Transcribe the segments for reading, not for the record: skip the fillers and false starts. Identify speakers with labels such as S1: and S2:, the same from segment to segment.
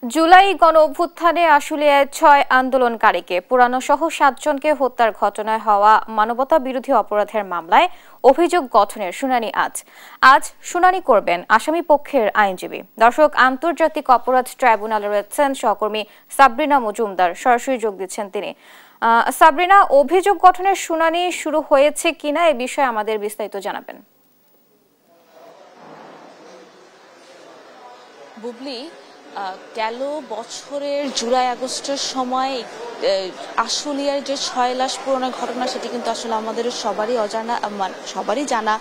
S1: জুলাই গণঅভ্যুত্থানে আশুলিয়ায় ৬ আন্দোলনকারীকে পোড়ানো সহ ৭ জনকে হত্যার ঘটনায় হওয়া মানবতা বিরোধী অপরাধের মামলায় অভিযোগ গঠনের শুনানি আজ শুনানি করবেন আসামি পক্ষের আইনজীবী। দর্শক, আন্তর্জাতিক অপরাধ ট্রাইব্যুনালে রয়েছেন সহকর্মী সাবরিনা মজুমদার, সরাসরি যোগ দিচ্ছেন তিনি। সাবরিনা, অভিযোগ গঠনের শুনানি শুরু হয়েছে কিনা এ বিষয়ে আমাদের বিস্তারিত জানাবেন।
S2: বুবলি, গেল বছরের জুলাই আগস্টের সময় আশুলিয়ার যে ৬ লাশ পোড়ানোর ঘটনা, সেটি কিন্তু আসলে আমাদের সবারই জানা।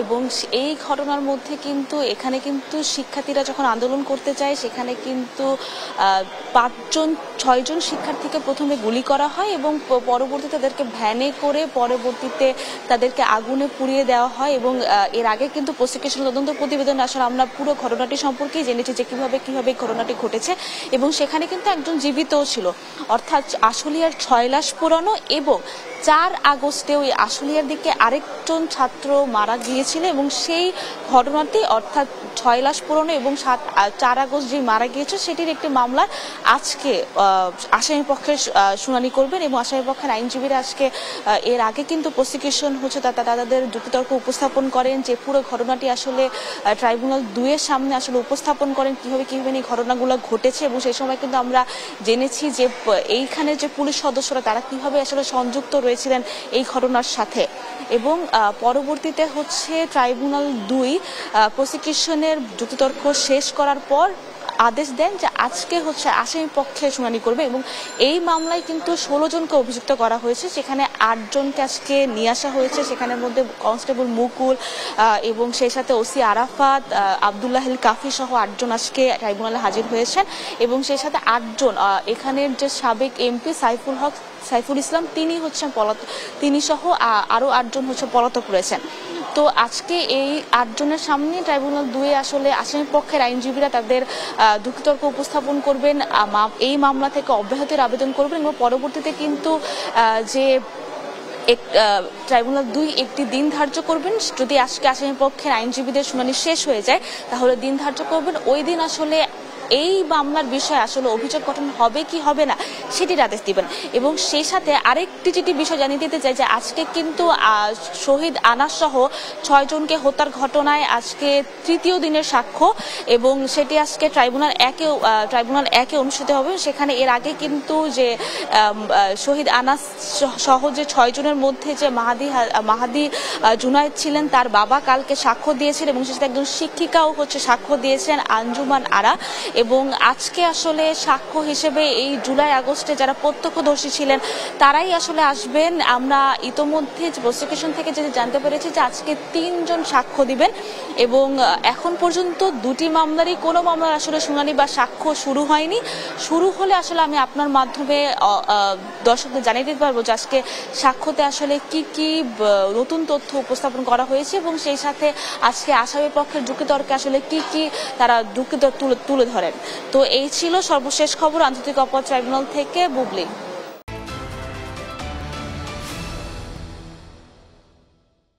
S2: এবং এই ঘটনার মধ্যে কিন্তু এখানে কিন্তু শিক্ষার্থীরা যখন আন্দোলন করতে চায়, সেখানে কিন্তু ৬ জন শিক্ষার্থীকে প্রথমে গুলি করা হয় এবং পরবর্তীতে তাদেরকে ভ্যানে করে পরবর্তীতে তাদেরকে আগুনে পুড়িয়ে দেওয়া হয়। এবং এর আগে কিন্তু প্রসিকিউশন তদন্ত প্রতিবেদন আসলে আমরা পুরো ঘটনাটি সম্পর্কেই জেনেছি যে কিভাবে ঘটনাটি ঘটেছে। এবং সেখানে কিন্তু একজন জীবিতও ছিল, অর্থাৎ আশুলিয়ার ৬ লাশ পোড়ানো। এবং ৪ আগস্টে ওই আশুলিয়ার দিকে আরেকজন ছাত্র মারা গিয়েছিল এবং সেই ঘটনাটি অর্থাৎ ৬ লাশ পোড়ানো এবং ৪ আগস্ট যে মারা গিয়েছে সেটির একটি মামলা আজকে আসামি পক্ষের শুনানি করবেন। এবং আসামি পক্ষের আইনজীবীরা আজকে এর আগে কিন্তু প্রসিকিউশন হচ্ছে তাদের যুক্তিতর্ক উপস্থাপন করেন যে পুরো ঘটনাটি আসলে ট্রাইব্যুনাল ২ এর সামনে আসলে উপস্থাপন করেন কিভাবে এই ঘটনাগুলো ঘটেছে। এবং সেই সময় কিন্তু আমরা জেনেছি যে এইখানে যে পুলিশ সদস্যরা তারা কিভাবে আসলে সংযুক্ত রয়েছিলেন এই ঘটনার সাথে। এবং পরবর্তীতে হচ্ছে ট্রাইব্যুনাল ২ প্রসিকিউশনের যুক্তিতর্ক শেষ করার পর আদেশ দেন যে আজকে হচ্ছে আসামি পক্ষে শুনানি করবে। এবং এই মামলায় কিন্তু ১৬ জনকে অভিযুক্ত করা হয়েছে, সেখানে ৮ জনকে আজকে নিয়ে আসা হয়েছে। সেখানের মধ্যে কনস্টেবল মুকুল এবং সেই সাথে ওসি আরাফাত, আবদুল্লাহিল কাফি সহ ৮ জন আজকে ট্রাইব্যুনালে হাজির হয়েছেন। এবং সেই সাথে ৮ জন এখানের যে সাবেক এমপি সাইফুল ইসলাম তিনি সহ আরো ৮ জন হচ্ছে পলাতক রয়েছেন। তো আজকে এই ৮ জনের সামনে ট্রাইব্যুনাল ২ আসলে আসামি পক্ষের আইনজীবীরা তাদের যুক্তিতর্ক উপস্থাপন করবেন, এই মামলা থেকে অব্যাহতির আবেদন করবেন। এবং পরবর্তীতে কিন্তু যে ট্রাইব্যুনাল ২ একটি দিন ধার্য করবেন। যদি আজকে আসামি পক্ষের আইনজীবীদের শুনানি শেষ হয়ে যায় তাহলে দিন ধার্য করবেন। ওই দিন আসলে এই মামলার বিষয়ে আসলে অভিযোগ গঠন হবে কি হবে না সেটির আদেশ দিবেন। এবং সেই সাথে আরেকটি যেটি বিষয় জানিয়ে দিতে চাই যে আজকে কিন্তু শহীদ আনাস সহ ৬ জনকে হত্যার ঘটনায় আজকে তৃতীয় দিনের সাক্ষ্য। এবং সেটি আজকে ট্রাইব্যুনাল ১ অনুষ্ঠিত হবে। সেখানে এর আগে কিন্তু যে শহীদ আনাস সহ যে ৬ জনের মধ্যে যে মাহাদি জুনায়েদ ছিলেন, তার বাবা কালকে সাক্ষ্য দিয়েছেন এবং সেই সাথে একজন শিক্ষিকাও হচ্ছে সাক্ষ্য দিয়েছেন, আঞ্জুমান আরা। এবং আজকে আসলে সাক্ষ্য হিসেবে এই জুলাই আগস্টে যারা প্রত্যক্ষদর্শী ছিলেন তারাই আসলে আসবেন। আমরা ইতোমধ্যে প্রসিকিউশন থেকে যেটা জানতে পেরেছি যে আজকে ৩ জন সাক্ষ্য দিবেন। এবং এখন পর্যন্ত দুটি মামলারই কোনো মামলার আসলে শুনানি বা সাক্ষ্য শুরু হয়নি। শুরু হলে আসলে আমি আপনার মাধ্যমে দর্শকদের জানিয়ে দিতে পারবো যে আজকে সাক্ষ্যতে আসলে কি কি নতুন তথ্য উপস্থাপন করা হয়েছে এবং সেই সাথে আজকে আসামি পক্ষের যুক্তিতর্কে আসলে কি কি তারা যুক্তিতর্ক তুলে ধরেন। তো এই ছিল সর্বশেষ খবর আন্তর্জাতিক অপরাধ ট্রাইব্যুনাল থেকে। বুবলি।